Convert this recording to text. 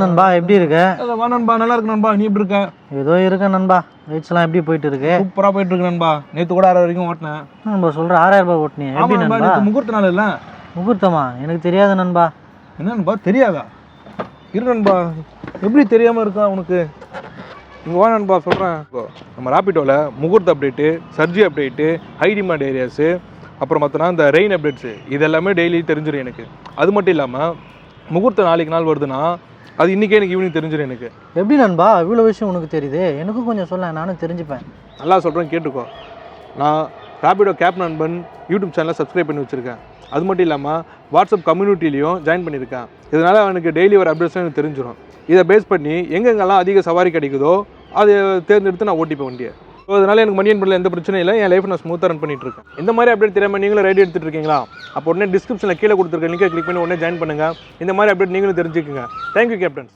நண்பா எப்படி இருக்க? நண்பா நல்லா இருக்கு நண்பா. நீ எப்படி இருக்க? ஏதோ இருக்க நண்பா. வெயிட்ஸ்லாம் எப்படி போயிட்டு இருக்கு? சூப்பரா போயிட்டு இருக்கு நண்பா. நேத்து கூட 6 வரைக்கும் ஓட்டினேன். நண்பா சொல்ற 6000 ரூபாய் ஓட்டினீங்க எப்படி நண்பா? நேத்து முகூர்த்த நாள் இல்ல? முகூர்த்தமா? எனக்கு தெரியாது நண்பா. என்ன நண்பா தெரியாதா? இரு நண்பா, எப்படி தெரியாம இருக்கா உனக்கு? இங்க வா நண்பா சொல்றேன். நம்ம ராபிடோல முகூர்த்த update, surge update, high demand areas, அப்புறம் பார்த்தோன்னா இந்த ரெயின் அப்டேட்ஸு இது எல்லாமே டெய்லி தெரிஞ்சிடும் எனக்கு. அது மட்டும் இல்லாமல் முகூர்த்தம் நாளைக்கு நாள் வருதுன்னா அது இன்றைக்கே எனக்கு ஈவினிங் தெரிஞ்சிடும் எனக்கு. எப்படி நண்பா இவ்வளோ விஷயம் உனக்கு தெரியுது? எனக்கும் கொஞ்சம் சொல்ல, நானும் தெரிஞ்சுப்பேன். நல்லா சொல்கிறேன் கேட்டுக்கோ. நான் ராபிடோ கேப் நண்பன் யூடியூப் சேனலை சப்ஸ்கிரைப் பண்ணி வச்சுருக்கேன். அது மட்டும் இல்லாமல் வாட்ஸ்அப் கம்யூனிட்டிலையும் ஜாயின் பண்ணியிருக்கேன். இதனால் எனக்கு டெய்லி ஒரு அப்டேட்ஸும் எனக்கு தெரிஞ்சிடும். இதை பேஸ் பண்ணி எங்கெங்கெல்லாம் அதிக சவாரி கிடைக்குதோ அதை தேர்ந்தெடுத்து நான் ஓட்டிப்பேன் வண்டியை. ஸோ அதனால் எனக்கு மணி பண்ணல எந்த பிரச்சனையும் இல்லை. என் லைஃப் நான் ஸ்மூத்தாக ரன் பண்ணிட்டு இருக்கேன். இந்த மாதிரி அப்டேட் தெரியாமல் நீங்களும் ரைடு எடுத்துகிட்டு இருக்கீங்களா? அப்போ உடனே டிஸ்கிரிப்ஷனில் கீழே கொடுத்துருக்க லிங்கை கிளிக் பண்ணி உடனே ஜாயின் பண்ணுங்கள். இந்த மாதிரி அப்டேட் நீங்களும் தெரிஞ்சுக்கோங்க. Thank you captains.